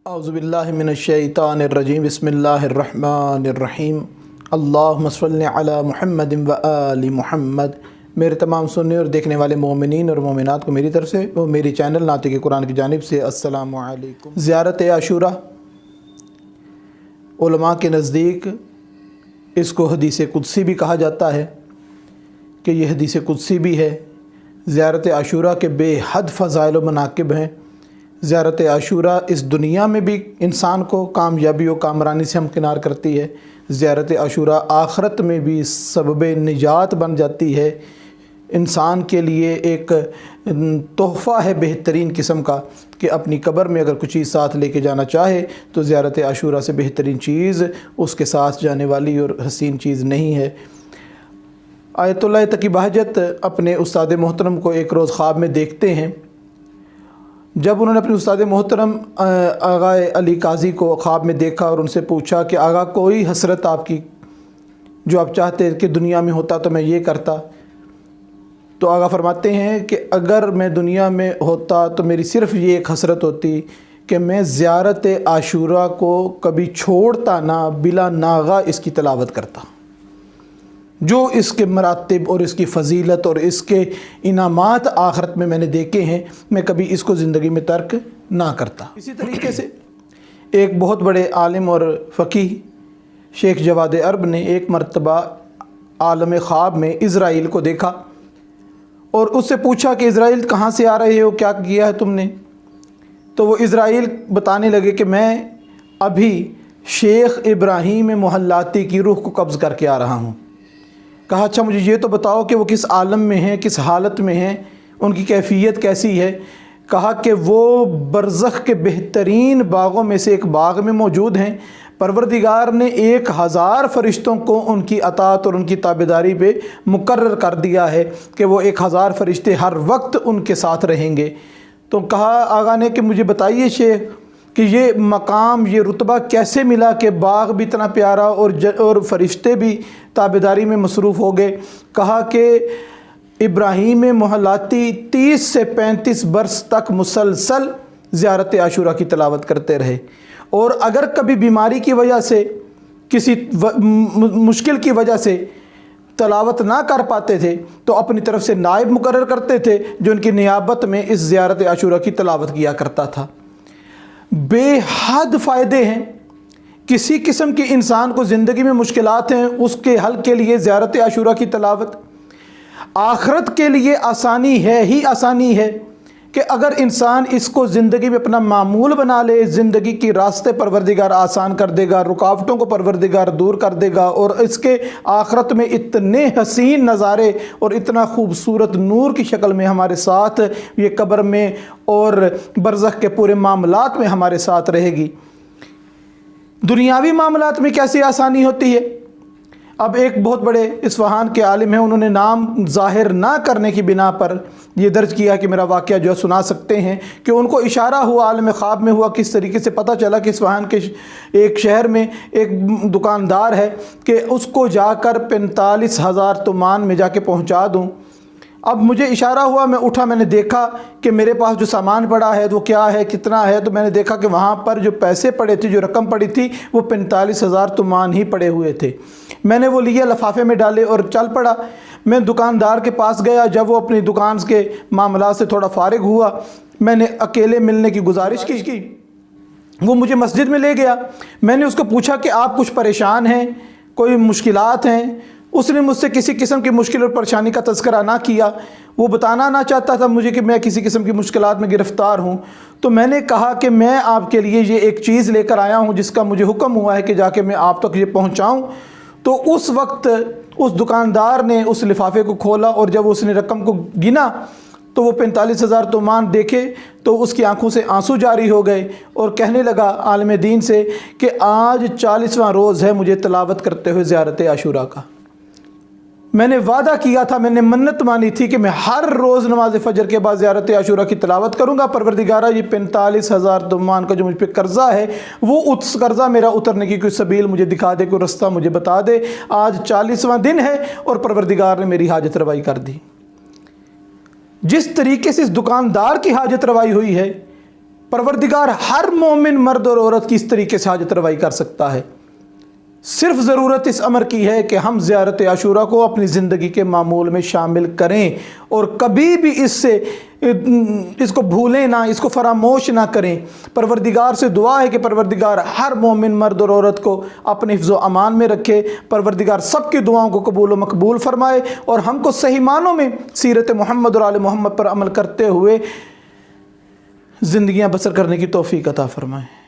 औज़ुबिल्लाहि मिनश्शैतानिर्रजीम बिस्मिल्लाहिर्रहमानिर्रहीम अल्लाहुम्मा सल्लि अला मुहम्मदिन व आलि मुहम्मद। मेरे तमाम सुनने और देखने वाले मोमिनीन और मोमिनात को मेरी तरफ से और मेरी चैनल नातिक़ कुरान की जानिब से अस्सलामु अलैकुम। ज़ियारत आशूरा उलमा के नज़दीक इसको हदीस कुदसी भी कहा जाता है कि यह हदीस कुदसी भी है। ज़ियारत आशूरा के बेहद फ़ज़ाइल व मनाक़िब हैं। ज़ियारत आशूरा इस दुनिया में भी इंसान को कामयाबी और कामरानी से हमकिनार करती है। ज़ियारत आशूरा आखिरत में भी सबब निजात बन जाती है। इंसान के लिए एक तोहफ़ा है बेहतरीन किस्म का कि अपनी कब्र में अगर कुछ चीज़ साथ लेके जाना चाहे तो ज़ियारत आशूरा से बेहतरीन चीज़ उसके साथ जाने वाली और हसीन चीज़ नहीं है। आयतुल्लाह तकी बहजत अपने उस्ताद मोहतरम को एक रोज़ ख्वाब में देखते हैं। जब उन्होंने अपने उस्ताद मोहतरम आगा अली काजी को ख्वाब में देखा और उनसे पूछा कि आगा कोई हसरत आपकी जो आप चाहते कि दुनिया में होता तो मैं ये करता, तो आगा फरमाते हैं कि अगर मैं दुनिया में होता तो मेरी सिर्फ़ ये एक हसरत होती कि मैं ज़ियारत आशूरा को कभी छोड़ता ना, बिला नागा इसकी तिलावत करता। जो इसके मरातिब और इसकी फ़जीलत और इसके इनामात आखिरत में मैंने देखे हैं, मैं कभी इसको ज़िंदगी में तर्क ना करता। इसी तरीके से एक बहुत बड़े आलिम और फ़कीह शेख जवाद अरब ने एक मरतबा आलम ख्वाब में इज़राइल को देखा और उससे पूछा कि इज़राइल कहाँ से आ रहे हो, क्या किया है तुमने? तो वो इज़राइल बताने लगे कि मैं अभी शेख इब्राहीम मोहल्लाती की रूह को कब्ज़ करके आ रहा हूँ। कहा अच्छा मुझे ये तो बताओ कि वो किस आलम में हैं, किस हालत में हैं, उनकी कैफियत कैसी है? कहा कि वो बरज़ख के बेहतरीन बागों में से एक बाग में मौजूद हैं। परवरदिगार ने 1000 फ़रिश्तों को उनकी अताअत और उनकी ताबेदारी पे मुकर्रर कर दिया है कि वो 1000 फ़रिश्ते हर वक्त उनके साथ रहेंगे। तो कहा आगा ने कि मुझे बताइए शेख कि ये मकाम, ये रुतबा कैसे मिला कि बाग भी इतना प्यारा और फ़रिश्ते भी ताबेदारी में मसरूफ़ हो गए। कहा कि इब्राहीम मोहल्लाती 30 से 35 बरस तक मुसलसल ज़ियारत आशूरा की तिलावत करते रहे और अगर कभी बीमारी की वजह से, किसी मुश्किल की वजह से तिलावत ना कर पाते थे तो अपनी तरफ से नायब मुकर्रर करते थे जो उनकी नियाबत में इस ज़ियारत आशूरा की तिलावत किया करता था। बेहद फ़ायदे हैं। किसी किस्म की इंसान को ज़िंदगी में मुश्किलात हैं, उसके हल के लिए ज़ियारत आशूरा की तिलावत आखिरत के लिए आसानी है ही आसानी है कि अगर इंसान इसको ज़िंदगी में अपना मामूल बना ले, ज़िंदगी की रास्ते परवरदिगार आसान कर देगा, रुकावटों को परवरदिगार दूर कर देगा और इसके आखिरत में इतने हसीन नज़ारे और इतना खूबसूरत नूर की शक्ल में हमारे साथ ये कब्र में और बरज़ख के पूरे मामलात में हमारे साथ रहेगी। दुनियावी मामलात में कैसी आसानी होती है? अब एक बहुत बड़े इस्फ़हान के आलिम हैं, उन्होंने नाम ज़ाहिर ना करने की बिना पर यह दर्ज किया कि मेरा वाक़या जो है सुना सकते हैं कि उनको इशारा हुआ, आलम ख्वाब में हुआ। किस तरीके से पता चला कि इस्फ़हान के एक शहर में एक दुकानदार है कि उसको जाकर 45,000 तुमान में जाके पहुंचा दूं। अब मुझे इशारा हुआ, मैं उठा, मैंने देखा कि मेरे पास जो सामान पड़ा है वो क्या है, कितना है। तो मैंने देखा कि वहाँ पर जो पैसे पड़े थे, जो रकम पड़ी थी, वो 45,000 तुमान ही पड़े हुए थे। मैंने वो लिए, लिफाफे में डाले और चल पड़ा। मैं दुकानदार के पास गया। जब वो अपनी दुकान के मामला से थोड़ा फारिग हुआ, मैंने अकेले मिलने की गुजारिश की। वो मुझे मस्जिद में ले गया। मैंने उसको पूछा कि आप कुछ परेशान हैं, कोई मुश्किलात हैं? उसने मुझसे किसी किस्म की मुश्किल और परेशानी का तज़किरा ना किया। वो बताना ना चाहता था मुझे कि मैं किसी किस्म की मुश्किलात में गिरफ़्तार हूँ। तो मैंने कहा कि मैं आपके लिए ये एक चीज़ लेकर आया हूँ जिसका मुझे हुक्म हुआ है कि जाके मैं आप तक ये पहुँचाऊँ। तो उस वक्त उस दुकानदार ने उस लिफाफे को खोला और जब उसने रकम को गिना तो वो 45,000 तुमान देखे तो उसकी आंखों से आंसू जारी हो गए और कहने लगा आलिम दीन से कि आज 40वां रोज़ है मुझे तिलावत करते हुए ज़ियारत आशूरा का। मैंने वादा किया था, मैंने मन्नत मानी थी कि मैं हर रोज़ नमाज फ़जर के बाद ज़ियारत आशूरा की तिलावत करूँगा। परवरदिगारा ये 45,000 तुमान का जो मुझ पर कर्ज़ा है वो उस कर्ज़ा मेरा उतरने की कोई सबील मुझे दिखा दे, कोई रास्ता मुझे बता दे। आज 40वां दिन है और परवरदिगार ने मेरी हाजत रवाई कर दी। जिस तरीके से इस दुकानदार की हाजत रवाई हुई है, پروردگار ہر مومن مرد اور عورت کی اس طریقے سے حاجت روائی کر سکتا ہے، صرف ضرورت اس امر کی ہے کہ ہم زیارت عاشورہ کو اپنی زندگی کے معمول میں شامل کریں اور کبھی بھی اس کو بھولیں نہ، اس کو فراموش نہ کریں۔ پروردگار سے دعا ہے کہ پروردگار ہر مومن مرد اور عورت کو اپنے حفظ و امان میں رکھے، پروردگار سب کی دعاؤں کو قبول و مقبول فرمائے اور ہم کو صحیح معنوں میں سیرت محمد اور آل محمد پر عمل کرتے ہوئے زندگیاں بسر کرنے کی توفیق عطا فرمائے۔